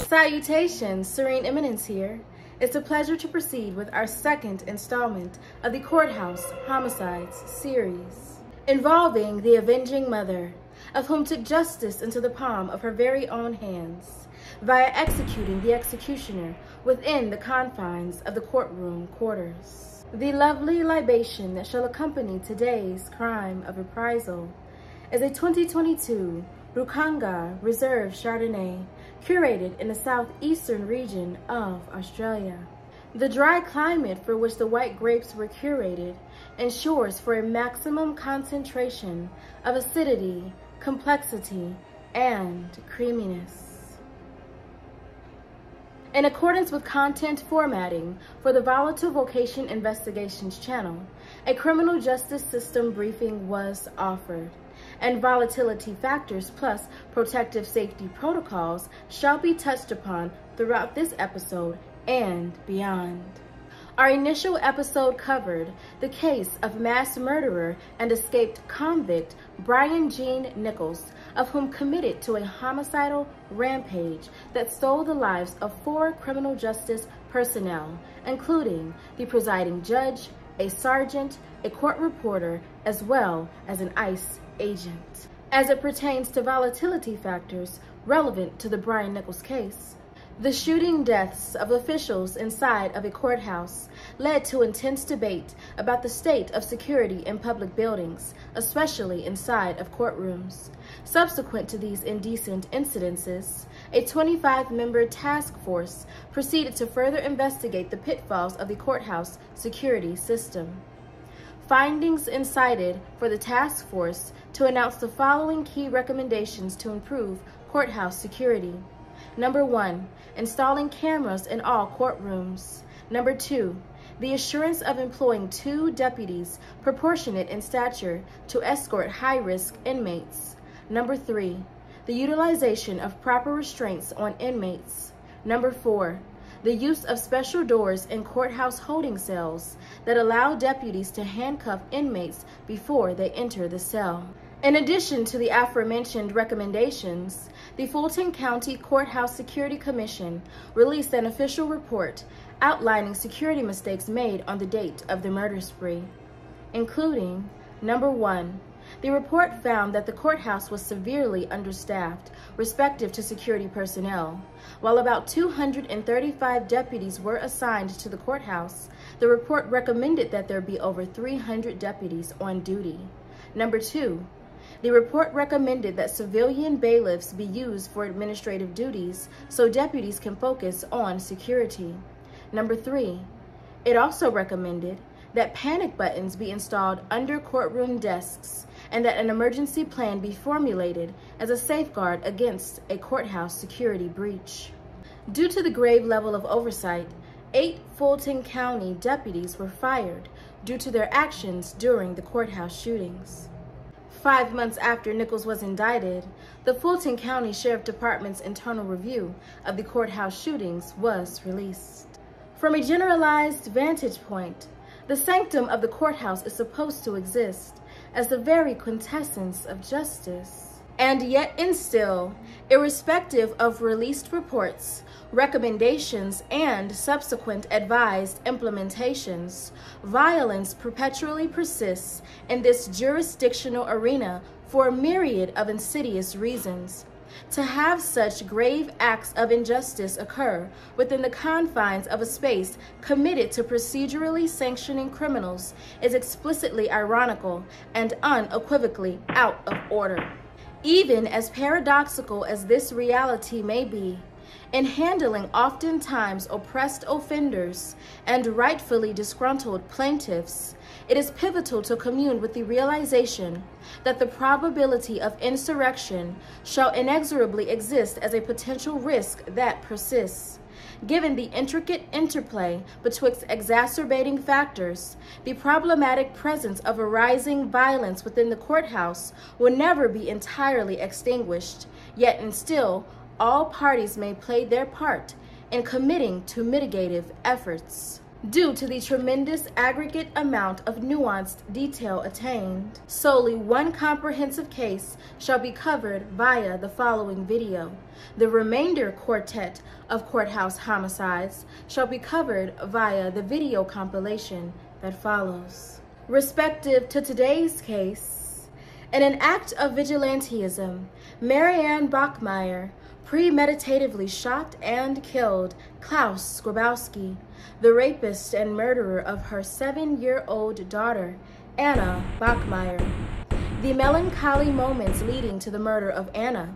Salutations, Serene Eminence here. It's a pleasure to proceed with our second installment of the Courthouse Homicides series, involving the avenging mother, of whom took justice into the palm of her very own hands, via executing the executioner within the confines of the courtroom quarters. The lovely libation that shall accompany today's crime of reprisal is a 2022 Rukanga Reserve Chardonnay, curated in the southeastern region of Australia. The dry climate for which the white grapes were curated ensures for a maximum concentration of acidity, complexity, and creaminess. In accordance with content formatting for the Volatile Vocation Investigations channel, a criminal justice system briefing was offered, and volatility factors plus protective safety protocols shall be touched upon throughout this episode and beyond. Our initial episode covered the case of mass murderer and escaped convict Brian Jean Nichols, of whom committed to a homicidal rampage that stole the lives of 4 criminal justice personnel, including the presiding judge, a sergeant, a court reporter, as well as an ICE agent. As it pertains to volatility factors relevant to the Brian Nichols case, the shooting deaths of officials inside of a courthouse led to intense debate about the state of security in public buildings, especially inside of courtrooms. Subsequent to these indecent incidences, a 25-member task force proceeded to further investigate the pitfalls of the courthouse security system. Findings incited for the task force to announce the following key recommendations to improve courthouse security. Number 1, installing cameras in all courtrooms. Number 2, the assurance of employing 2 deputies proportionate in stature to escort high-risk inmates. Number 3, the utilization of proper restraints on inmates. Number 4, the use of special doors in courthouse holding cells that allow deputies to handcuff inmates before they enter the cell. In addition to the aforementioned recommendations, the Fulton County Courthouse Security Commission released an official report outlining security mistakes made on the date of the murder spree, including, number 1, the report found that the courthouse was severely understaffed respective to security personnel. While about 235 deputies were assigned to the courthouse, the report recommended that there be over 300 deputies on duty. Number 2, the report recommended that civilian bailiffs be used for administrative duties so deputies can focus on security. Number 3, it also recommended that panic buttons be installed under courtroom desks and that an emergency plan be formulated as a safeguard against a courthouse security breach. Due to the grave level of oversight, 8 Fulton County deputies were fired due to their actions during the courthouse shootings. 5 months after Nichols was indicted, the Fulton County Sheriff Department's internal review of the courthouse shootings was released. From a generalized vantage point, the sanctum of the courthouse is supposed to exist as the very quintessence of justice. And yet and still, irrespective of released reports, recommendations, and subsequent advised implementations, violence perpetually persists in this jurisdictional arena for a myriad of insidious reasons. To have such grave acts of injustice occur within the confines of a space committed to procedurally sanctioning criminals is explicitly ironical and unequivocally out of order. Even as paradoxical as this reality may be, In handling oftentimes oppressed offenders and rightfully disgruntled plaintiffs, it is pivotal to commune with the realization that the probability of insurrection shall inexorably exist as a potential risk that persists. Given the intricate interplay betwixt exacerbating factors, the problematic presence of arising violence within the courthouse will never be entirely extinguished, yet and still, all parties may play their part in committing to mitigative efforts. Due to the tremendous aggregate amount of nuanced detail attained, solely one comprehensive case shall be covered via the following video. The remainder quartet of courthouse homicides shall be covered via the video compilation that follows. Respective to today's case, in an act of vigilantism, Marianne Bachmeier premeditatively shot and killed Klaus Grabowski, the rapist and murderer of her 7-year-old daughter, Anna Bauchmeier. The melancholy moments leading to the murder of Anna,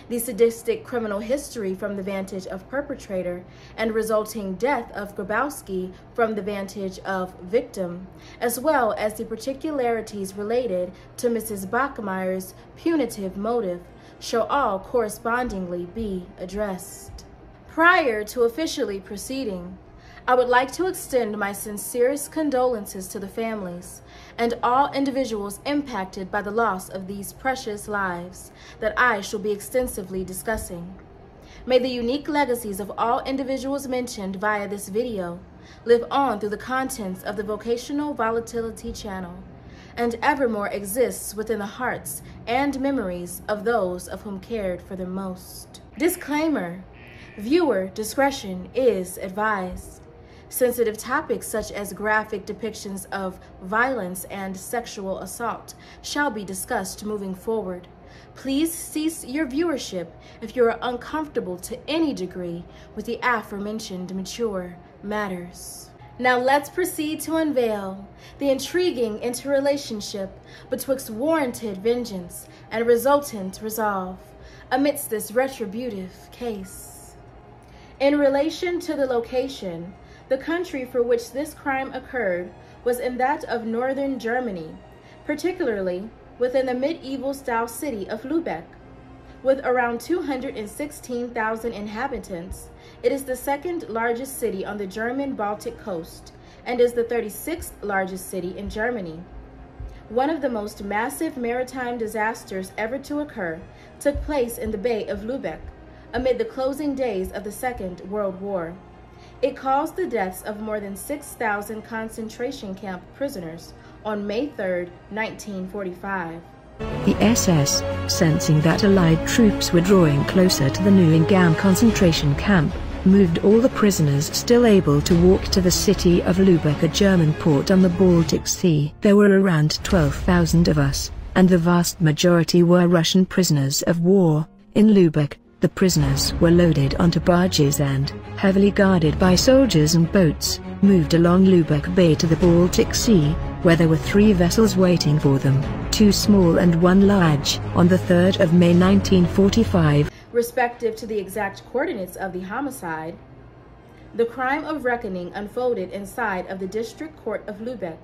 the sadistic criminal history from the vantage of perpetrator, and resulting death of Grabowski from the vantage of victim, as well as the particularities related to Mrs. Bauchmeier's punitive motive, shall all correspondingly be addressed. Prior to officially proceeding, I would like to extend my sincerest condolences to the families and all individuals impacted by the loss of these precious lives that I shall be extensively discussing. May the unique legacies of all individuals mentioned via this video live on through the contents of the Vocational Volatility channel, and evermore exists within the hearts and memories of those of whom cared for them most. Disclaimer: viewer discretion is advised. Sensitive topics such as graphic depictions of violence and sexual assault shall be discussed moving forward. Please cease your viewership if you are uncomfortable to any degree with the aforementioned mature matters. Now let's proceed to unveil the intriguing interrelationship betwixt warranted vengeance and resultant resolve amidst this retributive case. In relation to the location, the country for which this crime occurred was in that of northern Germany, particularly within the medieval-style city of Lübeck. With around 216,000 inhabitants, it is the second largest city on the German Baltic coast and is the 36th largest city in Germany. One of the most massive maritime disasters ever to occur took place in the Bay of Lübeck amid the closing days of the Second World War. It caused the deaths of more than 6,000 concentration camp prisoners on May 3, 1945. The SS, sensing that Allied troops were drawing closer to the Neuengamme concentration camp, moved all the prisoners still able to walk to the city of Lübeck, a German port on the Baltic Sea. There were around 12,000 of us, and the vast majority were Russian prisoners of war. In Lübeck, the prisoners were loaded onto barges and, heavily guarded by soldiers and boats, moved along Lübeck Bay to the Baltic Sea, where there were 3 vessels waiting for them, 2 small and 1 large, on the 3rd of May 1945. Respective to the exact coordinates of the homicide, the crime of reckoning unfolded inside of the District Court of Lübeck,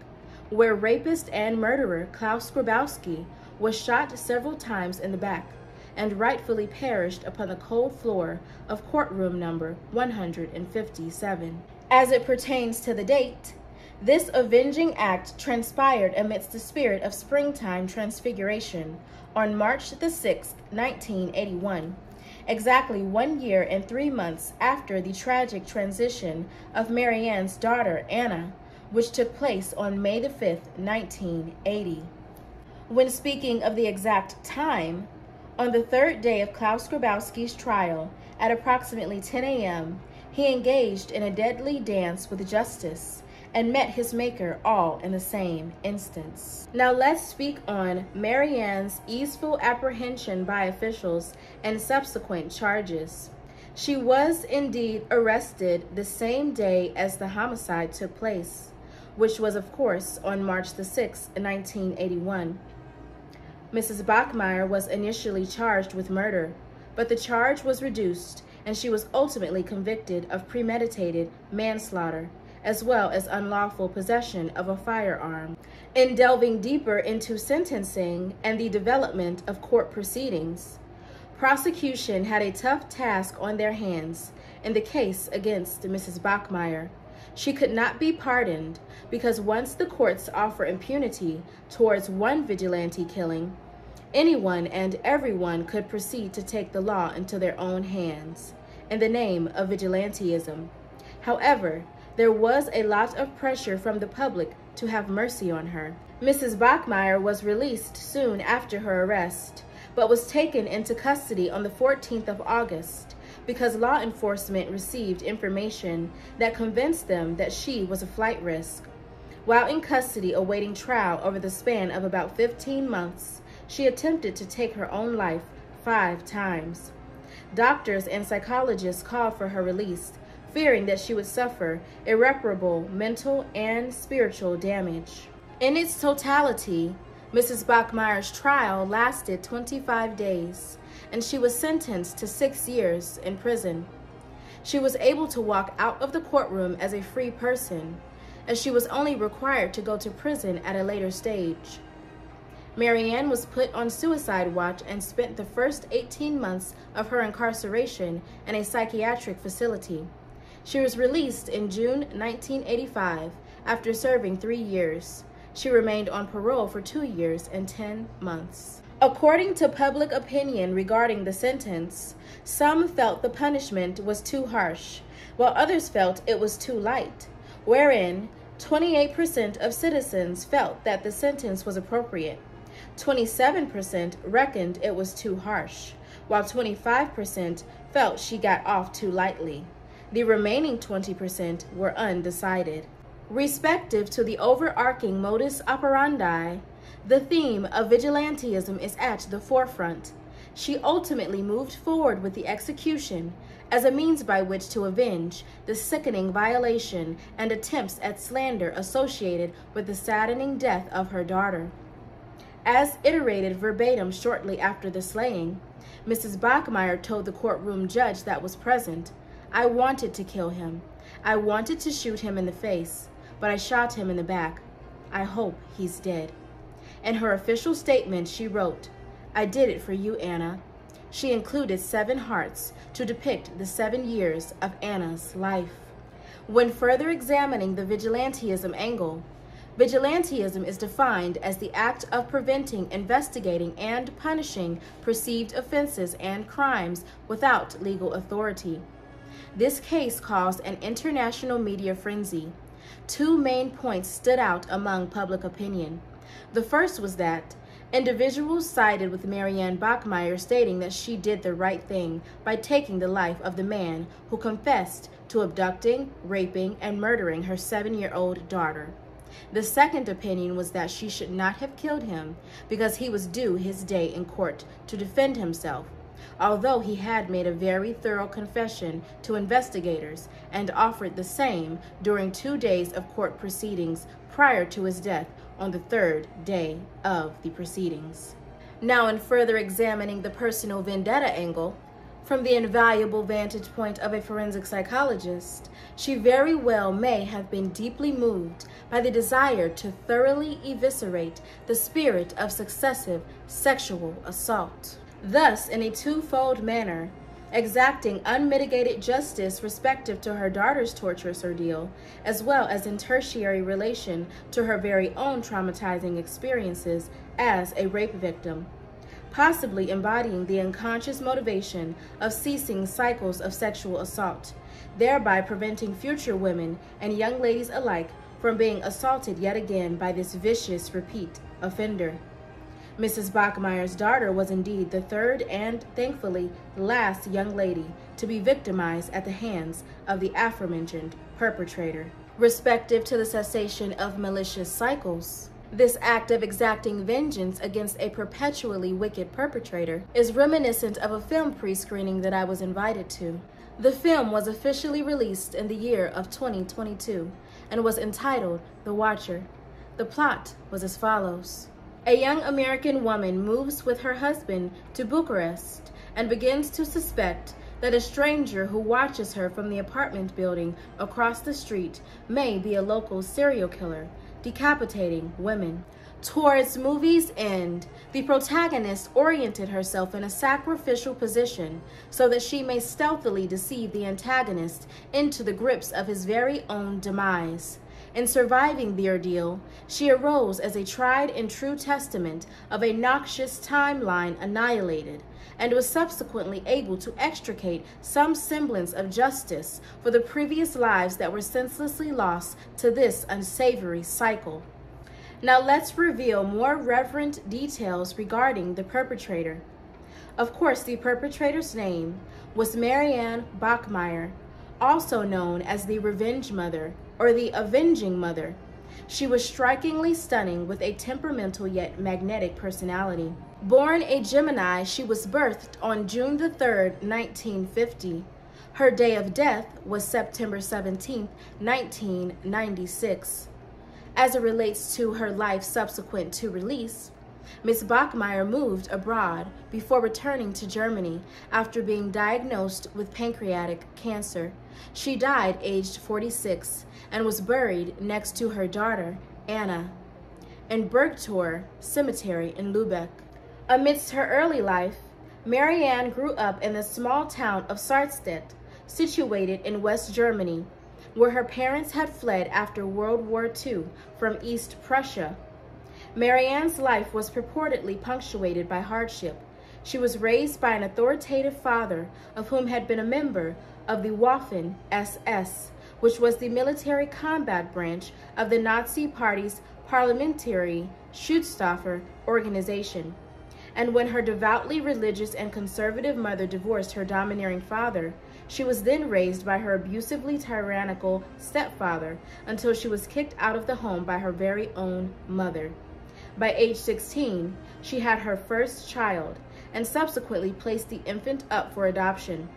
where rapist and murderer Klaus Grabowski was shot several times in the back and rightfully perished upon the cold floor of courtroom number 157. As it pertains to the date, this avenging act transpired amidst the spirit of springtime transfiguration on March the 6th, 1981, exactly 1 year and 3 months after the tragic transition of Marianne's daughter, Anna, which took place on May the 5th, 1980. When speaking of the exact time, on the 3rd day of Klaus Grabowski's trial, at approximately 10 a.m., he engaged in a deadly dance with justice and met his maker all in the same instance. Now let's speak on Marianne's easeful apprehension by officials and subsequent charges. She was indeed arrested the same day as the homicide took place, which was of course on March the 6th, 1981. Mrs. Bachmeier was initially charged with murder, but the charge was reduced and she was ultimately convicted of premeditated manslaughter, as well as unlawful possession of a firearm. In delving deeper into sentencing and the development of court proceedings, prosecution had a tough task on their hands in the case against Mrs. Bachmeier. She could not be pardoned because once the courts offer impunity towards one vigilante killing, anyone and everyone could proceed to take the law into their own hands in the name of vigilantism. However, there was a lot of pressure from the public to have mercy on her. Mrs. Bachmeier was released soon after her arrest, but was taken into custody on the 14th of August because law enforcement received information that convinced them that she was a flight risk. While in custody awaiting trial over the span of about 15 months, she attempted to take her own life 5 times. Doctors and psychologists called for her release, fearing that she would suffer irreparable mental and spiritual damage. In its totality, Mrs. Bachmeier's trial lasted 25 days, and she was sentenced to 6 years in prison. She was able to walk out of the courtroom as a free person, as she was only required to go to prison at a later stage. Marianne was put on suicide watch and spent the first 18 months of her incarceration in a psychiatric facility. She was released in June 1985 after serving 3 years. She remained on parole for 2 years and 10 months. According to public opinion regarding the sentence, some felt the punishment was too harsh, while others felt it was too light, wherein 28% of citizens felt that the sentence was appropriate. 27% reckoned it was too harsh, while 25% felt she got off too lightly. The remaining 20% were undecided. Respective to the overarching modus operandi, the theme of vigilantism is at the forefront. She ultimately moved forward with the execution as a means by which to avenge the sickening violation and attempts at slander associated with the saddening death of her daughter. As iterated verbatim shortly after the slaying, Mrs. Bachmeier told the courtroom judge that was present, "I wanted to kill him. I wanted to shoot him in the face, but I shot him in the back. I hope he's dead." In her official statement, she wrote, "I did it for you, Anna." She included 7 hearts to depict the 7 years of Anna's life. When further examining the vigilantism angle, vigilantism is defined as the act of preventing, investigating, and punishing perceived offenses and crimes without legal authority. This case caused an international media frenzy. 2 main points stood out among public opinion. The first was that individuals sided with Marianne Bachmeier, stating that she did the right thing by taking the life of the man who confessed to abducting, raping, and murdering her 7-year-old daughter. The second opinion was that she should not have killed him because he was due his day in court to defend himself, although he had made a very thorough confession to investigators and offered the same during 2 days of court proceedings prior to his death on the 3rd day of the proceedings. Now, in further examining the personal vendetta angle, from the invaluable vantage point of a forensic psychologist, she very well may have been deeply moved by the desire to thoroughly eviscerate the spirit of successive sexual assault. Thus, in a twofold manner, exacting unmitigated justice respective to her daughter's torturous ordeal, as well as in tertiary relation to her very own traumatizing experiences as a rape victim, possibly embodying the unconscious motivation of ceasing cycles of sexual assault, thereby preventing future women and young ladies alike from being assaulted yet again by this vicious repeat offender. Mrs. Bachmeier's daughter was indeed the 3rd and, thankfully, last young lady to be victimized at the hands of the aforementioned perpetrator. Respective to the cessation of malicious cycles, this act of exacting vengeance against a perpetually wicked perpetrator is reminiscent of a film pre-screening that I was invited to. The film was officially released in the year of 2022 and was entitled The Watcher. The plot was as follows. A young American woman moves with her husband to Bucharest and begins to suspect that a stranger who watches her from the apartment building across the street may be a local serial killer, decapitating women. Towards movie's end, the protagonist oriented herself in a sacrificial position so that she may stealthily deceive the antagonist into the grips of his very own demise. In surviving the ordeal, she arose as a tried and true testament of a noxious timeline annihilated, and was subsequently able to extricate some semblance of justice for the previous lives that were senselessly lost to this unsavory cycle. Now let's reveal more reverent details regarding the perpetrator. Of course, the perpetrator's name was Marianne Bachmeier, also known as the Revenge Mother or the Avenging Mother. She was strikingly stunning with a temperamental yet magnetic personality. Born a Gemini, she was birthed on June the 3rd, 1950. Her day of death was September 17, 1996. As it relates to her life subsequent to release, Ms. Bauchmeier moved abroad before returning to Germany after being diagnosed with pancreatic cancer. She died aged 46 and was buried next to her daughter, Anna, in Bergtor Cemetery in Lübeck. Amidst her early life, Marianne grew up in the small town of Sarstedt, situated in West Germany, where her parents had fled after World War II from East Prussia. Marianne's life was purportedly punctuated by hardship. She was raised by an authoritative father, of whom had been a member of the Waffen-SS, which was the military combat branch of the Nazi Party's Parliamentary Schutzstaffel organization. And when her devoutly religious and conservative mother divorced her domineering father, she was then raised by her abusively tyrannical stepfather until she was kicked out of the home by her very own mother. By age 16, she had her first child and subsequently placed the infant up for adoption.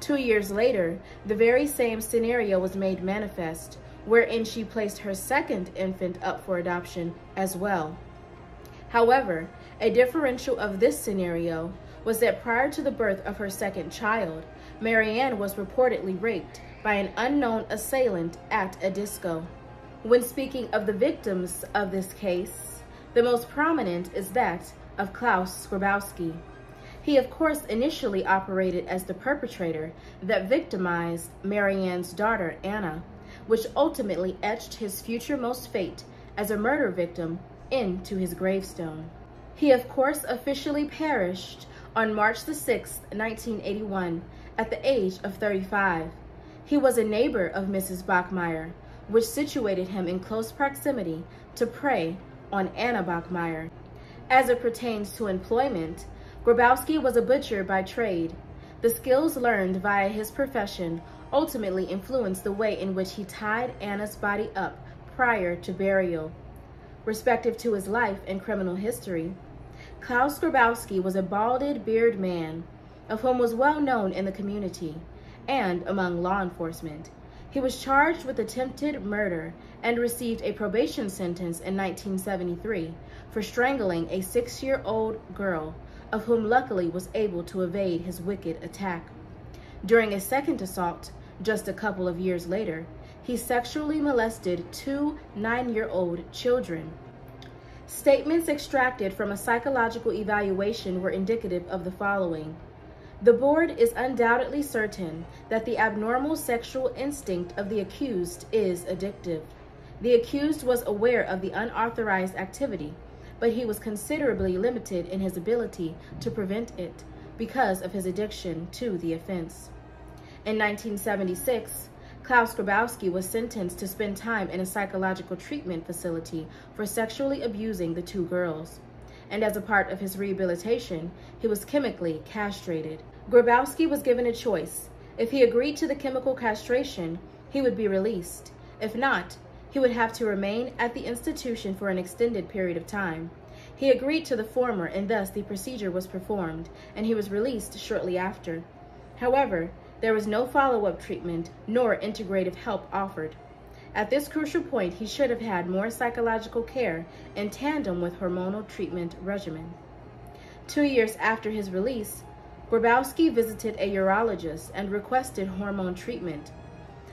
2 years later, the very same scenario was made manifest, wherein she placed her second infant up for adoption as well. However, a differential of this scenario was that prior to the birth of her second child, Marianne was reportedly raped by an unknown assailant at a disco. When speaking of the victims of this case, the most prominent is that of Klaus Grabowski. He, of course, initially operated as the perpetrator that victimized Marianne's daughter, Anna, which ultimately etched his future-most fate as a murder victim into his gravestone. He, of course, officially perished on March the 6th, 1981, at the age of 35. He was a neighbor of Mrs. Bachmeier, which situated him in close proximity to prey on Anna Bachmeier. As it pertains to employment, Grabowski was a butcher by trade. The skills learned via his profession ultimately influenced the way in which he tied Anna's body up prior to burial. Respective to his life and criminal history, Klaus Grabowski was a balded beard man, of whom was well known in the community and among law enforcement. He was charged with attempted murder and received a probation sentence in 1973 for strangling a 6-year-old girl, of whom luckily was able to evade his wicked attack. During a second assault, just a couple of years later, he sexually molested 2 9-year-old children. Statements extracted from a psychological evaluation were indicative of the following. The board is undoubtedly certain that the abnormal sexual instinct of the accused is addictive. The accused was aware of the unauthorized activity, but he was considerably limited in his ability to prevent it because of his addiction to the offense. In 1976, Klaus Grabowski was sentenced to spend time in a psychological treatment facility for sexually abusing the 2 girls. And as a part of his rehabilitation, he was chemically castrated. Grabowski was given a choice. If he agreed to the chemical castration, he would be released. If not, he would have to remain at the institution for an extended period of time. He agreed to the former, and thus the procedure was performed, and he was released shortly after. However, there was no follow-up treatment nor integrative help offered. At this crucial point, he should have had more psychological care in tandem with hormonal treatment regimen. 2 years after his release, Grabowski visited a urologist and requested hormone treatment.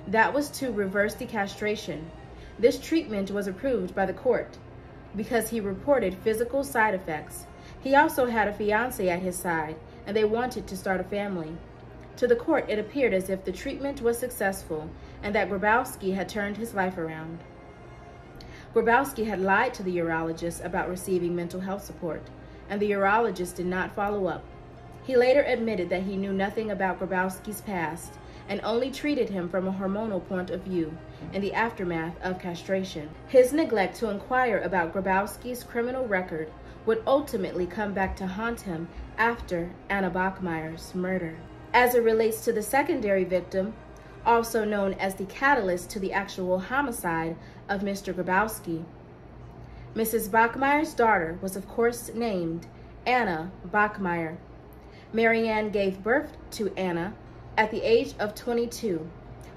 That was to reverse the castration. This treatment was approved by the court because he reported physical side effects. He also had a fiancée at his side, and they wanted to start a family. To the court, it appeared as if the treatment was successful and that Grabowski had turned his life around. Grabowski had lied to the urologist about receiving mental health support, and the urologist did not follow up. He later admitted that he knew nothing about Grabowski's past and only treated him from a hormonal point of view in the aftermath of castration. His neglect to inquire about Grabowski's criminal record would ultimately come back to haunt him after Anna Bachmeier's murder. As it relates to the secondary victim, also known as the catalyst to the actual homicide of Mr. Grabowski, Mrs. Bachmeier's daughter was of course named Anna Bachmeier. Marianne gave birth to Anna at the age of 22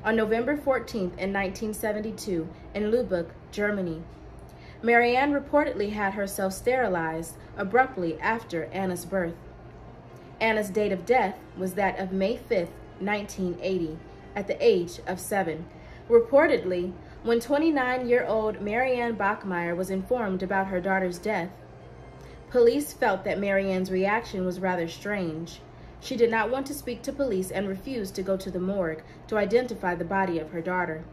on November 14th in 1972 in Lübeck, Germany. Marianne reportedly had herself sterilized abruptly after Anna's birth. Anna's date of death was that of May 5th, 1980, at the age of 7. Reportedly, when 29-year-old Marianne Bachmeier was informed about her daughter's death, police felt that Marianne's reaction was rather strange. She did not want to speak to police and refused to go to the morgue to identify the body of her daughter.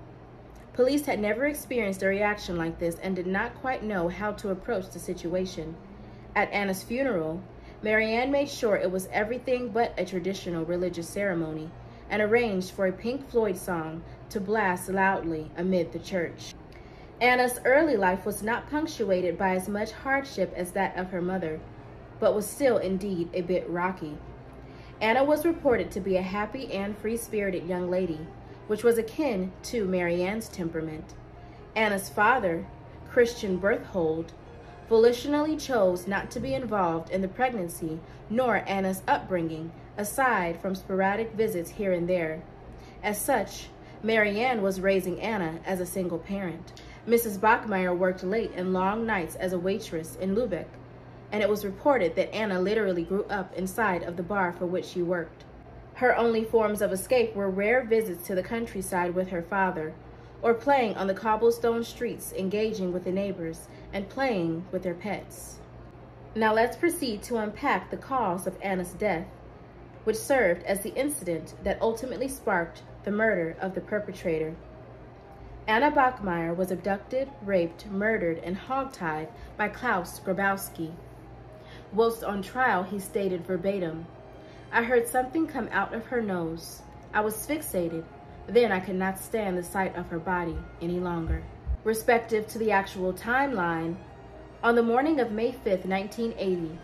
Police had never experienced a reaction like this and did not quite know how to approach the situation. At Anna's funeral, Marianne made sure it was everything but a traditional religious ceremony and arranged for a Pink Floyd song to blast loudly amid the church. Anna's early life was not punctuated by as much hardship as that of her mother, but was still indeed a bit rocky. Anna was reported to be a happy and free-spirited young lady, which was akin to Marianne's temperament. Anna's father, Christian Berthold, volitionally chose not to be involved in the pregnancy nor Anna's upbringing, aside from sporadic visits here and there. As such, Marianne was raising Anna as a single parent. Mrs. Bachmeier worked late and long nights as a waitress in Lübeck, and it was reported that Anna literally grew up inside of the bar for which she worked. Her only forms of escape were rare visits to the countryside with her father, or playing on the cobblestone streets, engaging with the neighbors, and playing with their pets. Now let's proceed to unpack the cause of Anna's death, which served as the incident that ultimately sparked the murder of the perpetrator. Anna Bachmeier was abducted, raped, murdered, and hogtied by Klaus Grabowski. Whilst on trial, he stated verbatim, "I heard something come out of her nose. I was fixated. Then I could not stand the sight of her body any longer." Respective to the actual timeline, on the morning of May 5th, 1980,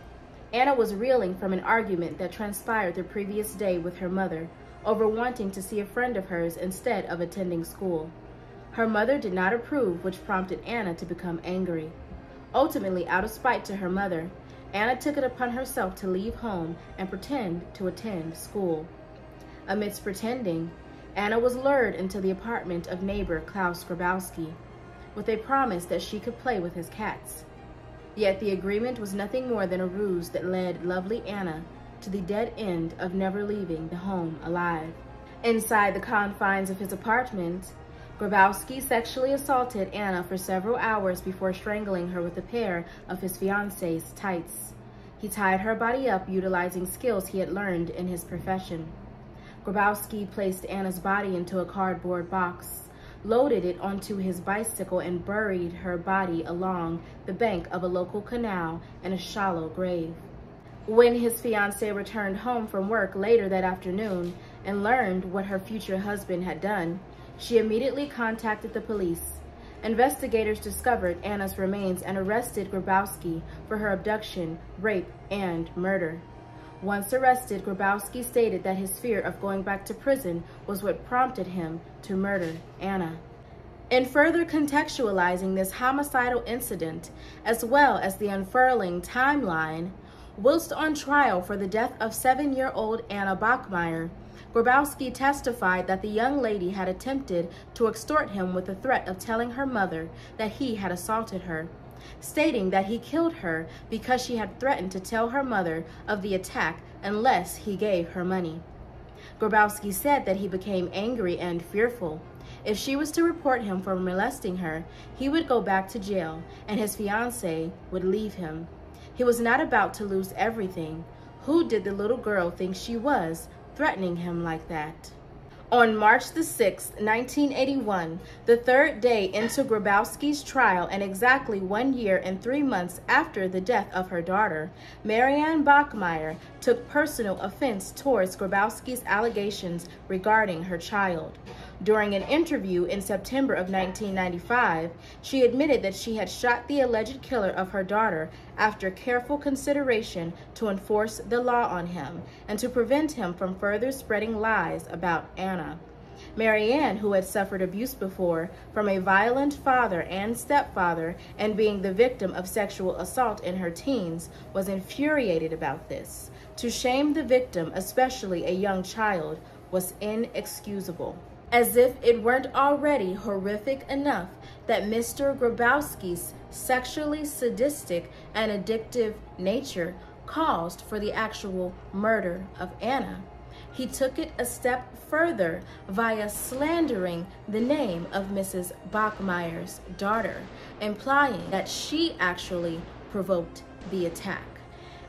Anna was reeling from an argument that transpired the previous day with her mother over wanting to see a friend of hers instead of attending school. Her mother did not approve, which prompted Anna to become angry. Ultimately, out of spite to her mother, Anna took it upon herself to leave home and pretend to attend school. Amidst pretending, Anna was lured into the apartment of neighbor Klaus Grabowski with a promise that she could play with his cats. Yet the agreement was nothing more than a ruse that led lovely Anna to the dead end of never leaving the home alive. Inside the confines of his apartment, Grabowski sexually assaulted Anna for several hours before strangling her with a pair of his fiancée's tights. He tied her body up utilizing skills he had learned in his profession. Grabowski placed Anna's body into a cardboard box, loaded it onto his bicycle, and buried her body along the bank of a local canal in a shallow grave. When his fiancée returned home from work later that afternoon and learned what her future husband had done, she immediately contacted the police. Investigators discovered Anna's remains and arrested Grabowski for her abduction, rape, and murder. Once arrested, Grabowski stated that his fear of going back to prison was what prompted him to murder Anna. In further contextualizing this homicidal incident, as well as the unfurling timeline, whilst on trial for the death of 7-year-old Anna Bachmeier, Grabowski testified that the young lady had attempted to extort him with the threat of telling her mother that he had assaulted her. stating that he killed her because she had threatened to tell her mother of the attack unless he gave her money. Grabowski said that he became angry and fearful. If she was to report him for molesting her, he would go back to jail and his fiancée would leave him. He was not about to lose everything. Who did the little girl think she was, threatening him like that? On March the 6th, 1981, the third day into Grabowski's trial and exactly 1 year and 3 months after the death of her daughter, Marianne Bachmeier took personal offense towards Grabowski's allegations regarding her child. During an interview in September of 1995, she admitted that she had shot the alleged killer of her daughter after careful consideration to enforce the law on him and to prevent him from further spreading lies about Anna. Marianne, who had suffered abuse before from a violent father and stepfather and being the victim of sexual assault in her teens, was infuriated about this. To shame the victim, especially a young child, was inexcusable. As if it weren't already horrific enough that Mr. Grabowski's sexually sadistic and addictive nature caused for the actual murder of Anna, he took it a step further via slandering the name of Mrs. Bauchmeier's daughter, implying that she actually provoked the attack.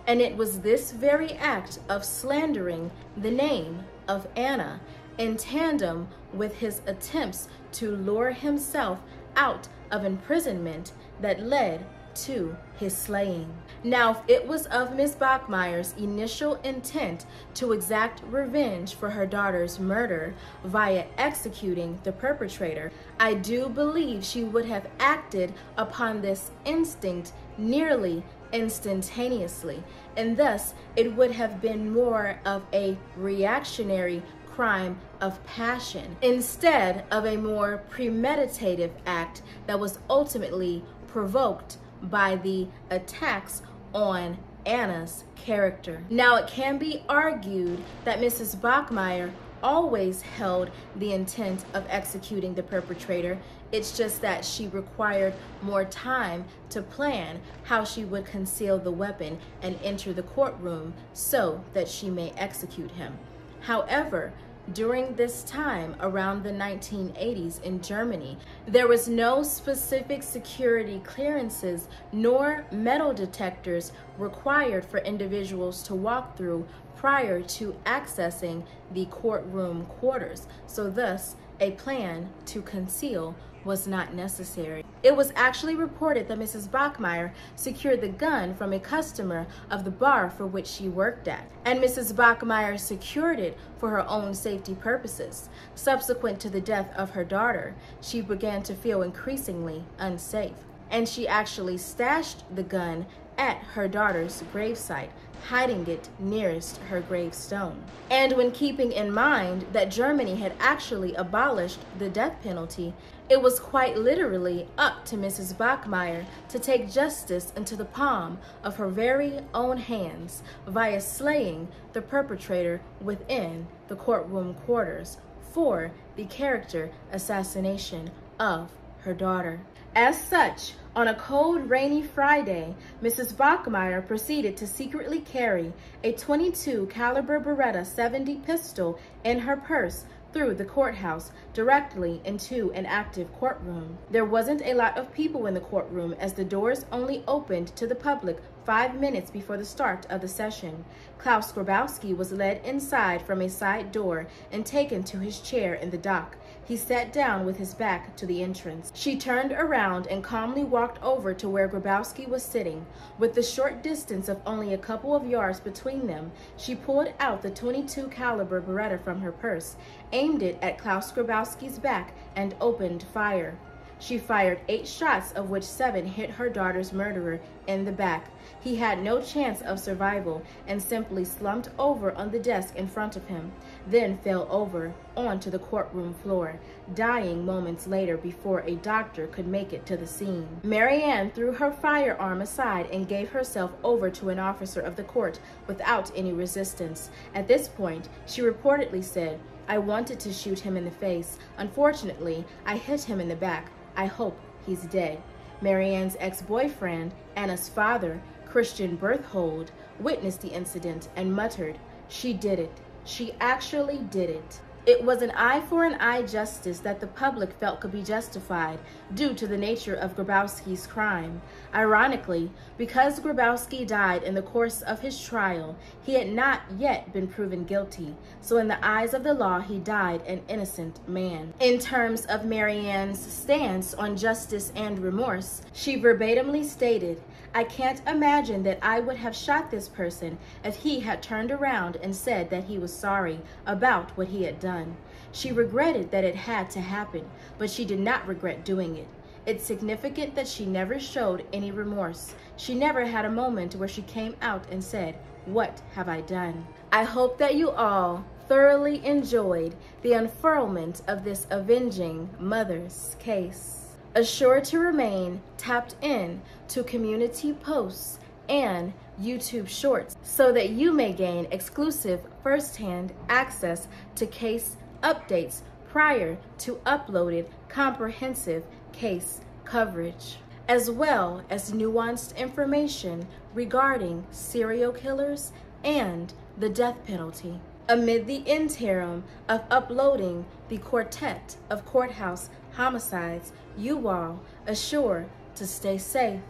And it was this very act of slandering the name of Anna in tandem with his attempts to lure himself out of imprisonment that led to his slaying. Now, if it was of Miss Bauchmeier's initial intent to exact revenge for her daughter's murder via executing the perpetrator, I do believe she would have acted upon this instinct nearly instantaneously, and thus it would have been more of a reactionary crime of passion instead of a more premeditative act that was ultimately provoked by the attacks on Anna's character. Now, it can be argued that Mrs. Bauchmeier always held the intent of executing the perpetrator. It's just that she required more time to plan how she would conceal the weapon and enter the courtroom so that she may execute him. However, during this time, around the 1980s in Germany, there was no specific security clearances nor metal detectors required for individuals to walk through prior to accessing the courtroom quarters, so thus a plan to conceal was not necessary. It was actually reported that Mrs. Bauchmeier secured the gun from a customer of the bar for which she worked at, and Mrs. Bauchmeier secured it for her own safety purposes. Subsequent to the death of her daughter, she began to feel increasingly unsafe, and she actually stashed the gun at her daughter's gravesite, hiding it nearest her gravestone. And when keeping in mind that Germany had actually abolished the death penalty, it was quite literally up to Mrs. Bauchmeier to take justice into the palm of her very own hands via slaying the perpetrator within the courtroom quarters for the character assassination of her daughter. As such, on a cold, rainy Friday, Mrs. Bauchmeier proceeded to secretly carry a .22 caliber Beretta 70 pistol in her purse through the courthouse directly into an active courtroom. There wasn't a lot of people in the courtroom as the doors only opened to the public 5 minutes before the start of the session. Klaus Grabowski was led inside from a side door and taken to his chair in the dock. He sat down with his back to the entrance. She turned around and calmly walked over to where Grabowski was sitting. With the short distance of only a couple of yards between them, she pulled out the .22 caliber Beretta from her purse, aimed it at Klaus Grabowski's back, and opened fire. She fired 8 shots, of which 7 hit her daughter's murderer in the back. He had no chance of survival and simply slumped over on the desk in front of him, then fell over onto the courtroom floor, dying moments later before a doctor could make it to the scene. Marianne threw her firearm aside and gave herself over to an officer of the court without any resistance. At this point, she reportedly said, "I wanted to shoot him in the face. Unfortunately, I hit him in the back. I hope he's dead." Marianne's ex-boyfriend, Anna's father, Christian Berthold, witnessed the incident and muttered, "She did it. She actually did it." It was an eye-for-an-eye justice that the public felt could be justified due to the nature of Grabowski's crime. Ironically, because Grabowski died in the course of his trial, he had not yet been proven guilty, so in the eyes of the law, he died an innocent man. In terms of Marianne's stance on justice and remorse, she verbatimly stated, "I can't imagine that I would have shot this person if he had turned around and said that he was sorry about what he had done. She regretted that it had to happen, but she did not regret doing it. It's significant that she never showed any remorse. She never had a moment where she came out and said, 'What have I done?'" I hope that you all thoroughly enjoyed the unfurlment of this avenging mother's case. Assure to remain tapped in to community posts and YouTube shorts so that you may gain exclusive first-hand access to case updates prior to uploaded comprehensive case coverage, as well as nuanced information regarding serial killers and the death penalty. Amid the interim of uploading the quartet of courthouse homicides, you all assure to stay safe,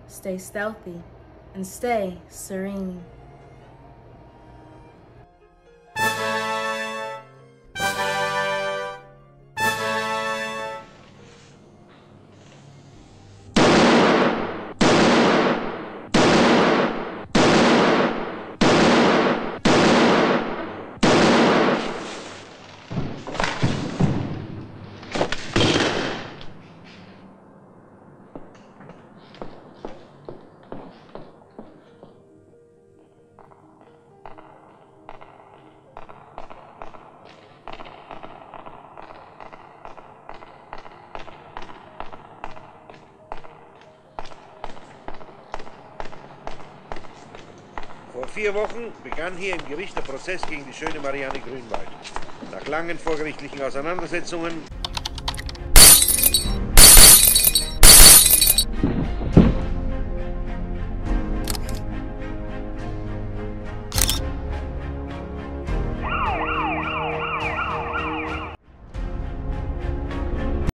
stay stealthy, and stay serene. Vor 4 Wochen begann hier im Gericht der Prozess gegen die schöne Marianne Grünwald. Nach langen vorgerichtlichen Auseinandersetzungen